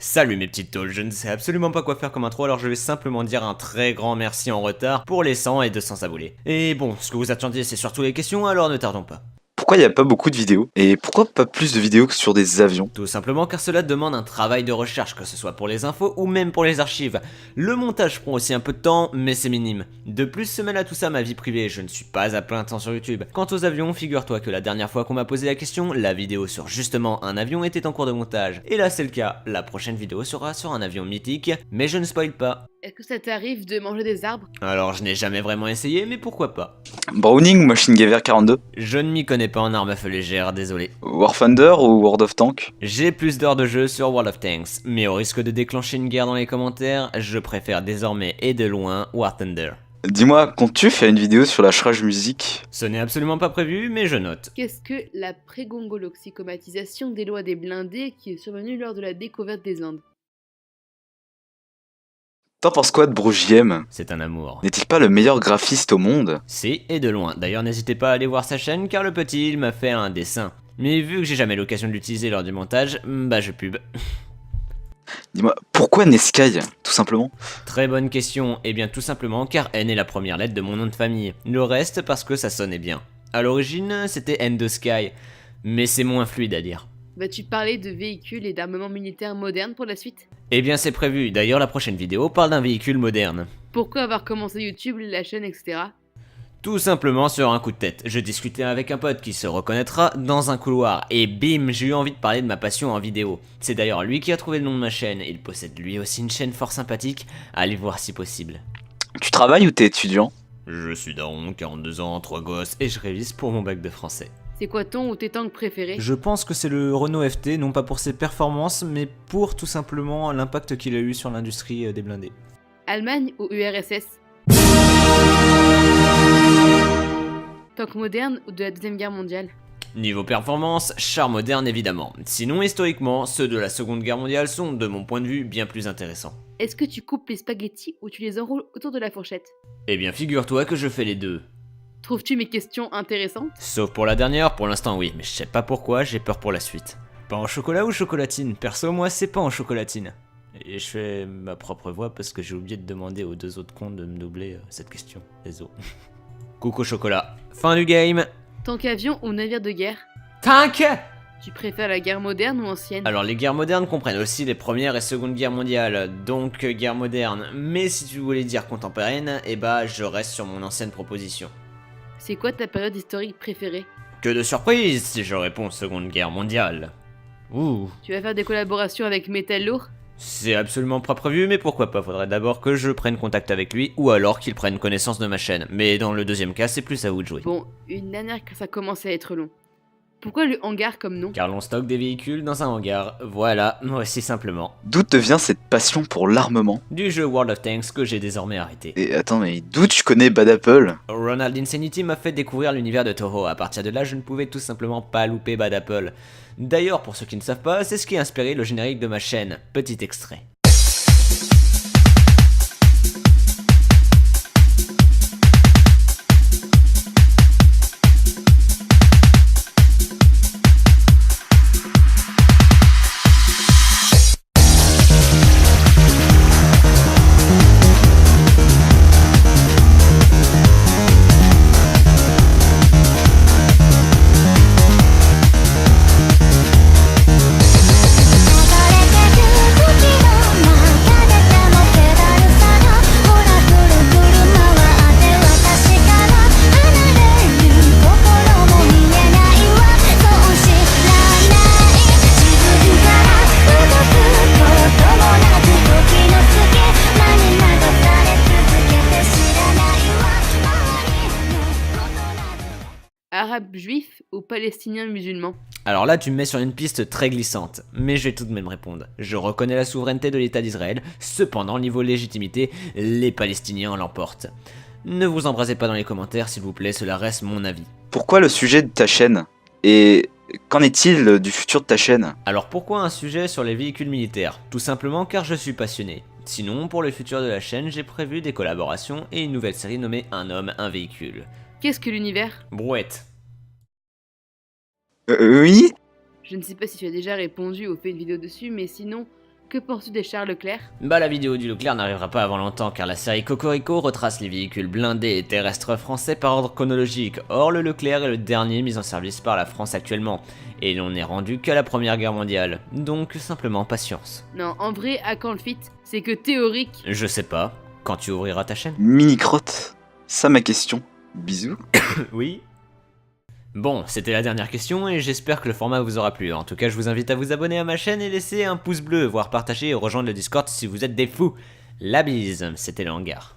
Salut mes petites taules, je ne sais absolument pas quoi faire comme intro, alors je vais simplement dire un très grand merci en retard pour les 100 et 200 abonnés. Et bon, ce que vous attendiez c'est surtout les questions, alors ne tardons pas. Pourquoi il n'y a pas beaucoup de vidéos? Et pourquoi pas plus de vidéos que sur des avions? Tout simplement car cela demande un travail de recherche, que ce soit pour les infos ou même pour les archives. Le montage prend aussi un peu de temps, mais c'est minime. De plus, se mêle à tout ça ma vie privée, je ne suis pas à plein temps sur YouTube. Quant aux avions, figure-toi que la dernière fois qu'on m'a posé la question, la vidéo sur justement un avion était en cours de montage. Et là c'est le cas, la prochaine vidéo sera sur un avion mythique, mais je ne spoil pas. Est-ce que ça t'arrive de manger des arbres? Alors je n'ai jamais vraiment essayé, mais pourquoi pas. Browning ou Machine Gewehr 42? Je ne m'y connais pas en armes à feu légères, désolé. War Thunder ou World of Tanks? J'ai plus d'heures de jeu sur World of Tanks, mais au risque de déclencher une guerre dans les commentaires, je préfère désormais et de loin War Thunder. Dis-moi, comptes-tu faire une vidéo sur la Shrage Music? Ce n'est absolument pas prévu, mais je note. Qu'est-ce que la prégongoloxicomatisation des lois des blindés qui est survenue lors de la découverte des Indes? T'en penses quoi de Brugiem? C'est un amour. N'est-il pas le meilleur graphiste au monde? Si, et de loin. D'ailleurs, n'hésitez pas à aller voir sa chaîne, car le petit, il m'a fait un dessin. Mais vu que j'ai jamais l'occasion de l'utiliser lors du montage, bah je pub. Dis-moi, pourquoi Neskai, tout simplement? Très bonne question, et bien tout simplement car N est la première lettre de mon nom de famille. Le reste parce que ça sonnait bien. À l'origine, c'était N de Sky, mais c'est moins fluide à dire. Vas-tu parler de véhicules et d'armements militaires modernes pour la suite? Eh bien c'est prévu, d'ailleurs la prochaine vidéo parle d'un véhicule moderne. Pourquoi avoir commencé YouTube, la chaîne, etc.? Tout simplement sur un coup de tête. Je discutais avec un pote qui se reconnaîtra dans un couloir, et bim, j'ai eu envie de parler de ma passion en vidéo. C'est d'ailleurs lui qui a trouvé le nom de ma chaîne, il possède lui aussi une chaîne fort sympathique, allez voir si possible. Tu travailles ou t'es étudiant? Je suis daron, 42 ans, 3 gosses, et je révise pour mon bac de français. C'est quoi ton ou tes tanks préférés? Je pense que c'est le Renault FT, non pas pour ses performances, mais pour tout simplement l'impact qu'il a eu sur l'industrie des blindés. Allemagne ou URSS? Tank moderne ou de la Deuxième Guerre mondiale? Niveau performance, char moderne évidemment. Sinon historiquement, ceux de la Seconde Guerre mondiale sont, de mon point de vue, bien plus intéressants. Est-ce que tu coupes les spaghettis ou tu les enroules autour de la fourchette? Eh bien figure-toi que je fais les deux. Trouves-tu mes questions intéressantes? Sauf pour la dernière, pour l'instant oui, mais je sais pas pourquoi, j'ai peur pour la suite. Pain au chocolat ou chocolatine? Perso, moi, c'est pain en chocolatine. Et je fais ma propre voix parce que j'ai oublié de demander aux deux autres cons de me doubler cette question. Désolé. Coucou chocolat. Fin du game. Tank avion ou navire de guerre? Tank. Tu préfères la guerre moderne ou ancienne? Alors les guerres modernes comprennent aussi les premières et secondes guerres mondiales, donc guerre moderne. Mais si tu voulais dire contemporaine, eh bah je reste sur mon ancienne proposition. C'est quoi ta période historique préférée? Que de surprise si je réponds seconde guerre mondiale. Ouh. Tu vas faire des collaborations avec Metal Lourd? C'est absolument pas prévu, mais pourquoi pas, faudrait d'abord que je prenne contact avec lui, ou alors qu'il prenne connaissance de ma chaîne. Mais dans le deuxième cas, c'est plus à vous de jouer. Bon, une dernière car ça commence à être long. Pourquoi le hangar comme nom? Car l'on stocke des véhicules dans un hangar, voilà, aussi simplement. D'où te vient cette passion pour l'armement? Du jeu World of Tanks que j'ai désormais arrêté. Et attends, mais d'où tu connais Bad Apple? Ronald Insanity m'a fait découvrir l'univers de Toho, à partir de là je ne pouvais tout simplement pas louper Bad Apple. D'ailleurs, pour ceux qui ne savent pas, c'est ce qui a inspiré le générique de ma chaîne. Petit extrait. Arabe juif ou palestinien musulman? Alors là, tu me mets sur une piste très glissante, mais je vais tout de même répondre. Je reconnais la souveraineté de l'État d'Israël, cependant, niveau légitimité, les Palestiniens l'emportent. Ne vous embrasez pas dans les commentaires, s'il vous plaît, cela reste mon avis. Pourquoi le sujet de ta chaîne? Et qu'en est-il du futur de ta chaîne? Alors pourquoi un sujet sur les véhicules militaires? Tout simplement car je suis passionné. Sinon, pour le futur de la chaîne, j'ai prévu des collaborations et une nouvelle série nommée Un homme, un véhicule. Qu'est-ce que l'univers? Brouette. Oui? Je ne sais pas si tu as déjà répondu ou fait une vidéo dessus, mais sinon, que penses-tu des chars Leclerc? Bah la vidéo du Leclerc n'arrivera pas avant longtemps car la série Cocorico retrace les véhicules blindés et terrestres français par ordre chronologique. Or le Leclerc est le dernier mis en service par la France actuellement. Et l'on n'est rendu qu'à la Première Guerre mondiale. Donc simplement patience. Non, en vrai, à quand le fit? C'est que théorique. Je sais pas, quand tu ouvriras ta chaîne? Mini-crotte, ça ma question. Bisous. Oui. Bon, c'était la dernière question et j'espère que le format vous aura plu. En tout cas, je vous invite à vous abonner à ma chaîne et laisser un pouce bleu, voire partager et rejoindre le Discord si vous êtes des fous. La bise, c'était le hangar.